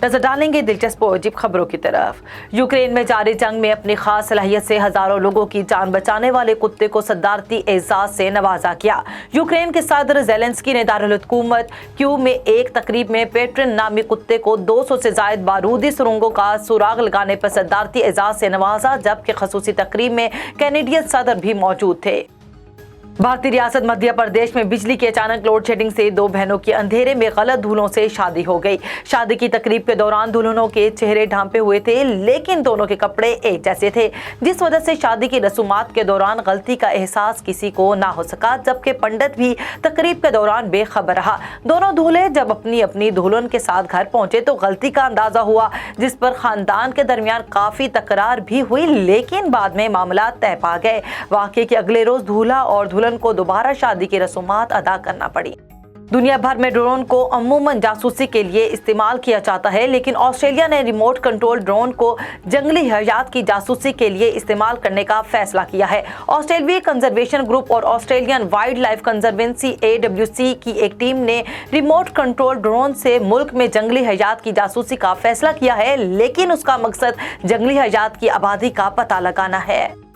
नजर डालेंगे दिलचस्प और अजीब खबरों की तरफ। यूक्रेन में जारी जंग में अपनी खास सलाहियत से हजारों लोगों की जान बचाने वाले कुत्ते को सदारती एजाज से नवाजा गया। यूक्रेन के सदर ज़ेलेंस्की ने दारुल हुकूमत क्यू में एक तकरीब में पेट्रिन नामी कुत्ते को 200 से जायद बारूदी सुरंगों का सुराग लगाने पर सदारती एजाज से नवाजा, जबकि खसूसी तकरीब में कैनेडियन सदर भी मौजूद थे। भारतीय रियासत मध्य प्रदेश में बिजली की अचानक लोड शेडिंग से दो बहनों की अंधेरे में गलत दूल्हों से शादी हो गई। शादी की तकरीब के दौरान दुल्हनों के चेहरे ढांपे हुए थे, लेकिन दोनों के कपड़े एक जैसे थे, जिस वजह से शादी की रसूमात के दौरान गलती का एहसास किसी को ना हो सका, जबकि पंडित भी तकरीब के दौरान बेखबर रहा। दोनों दूल्हे जब अपनी अपनी दुल्हन के साथ घर पहुंचे तो गलती का अंदाजा हुआ, जिस पर खानदान के दरमियान काफी तकरार भी हुई, लेकिन बाद में मामला तय पा गए। वाकये के अगले रोज दूल्हा और दुल्हन को दोबारा शादी की रसूमात अदा करना पड़ी। दुनिया भर में ड्रोन को अमूमन जासूसी के लिए इस्तेमाल किया जाता है, लेकिन ऑस्ट्रेलिया ने रिमोट कंट्रोल ड्रोन को जंगली हयात की जासूसी के लिए इस्तेमाल करने का फैसला किया है। ऑस्ट्रेलियाई कंजर्वेशन ग्रुप और Australian wild life conservancy AWC की एक टीम ने रिमोट कंट्रोल ड्रोन से मुल्क में जंगली हयात की जासूसी का फैसला किया है, लेकिन उसका मकसद जंगली हयात की आबादी का पता लगाना है।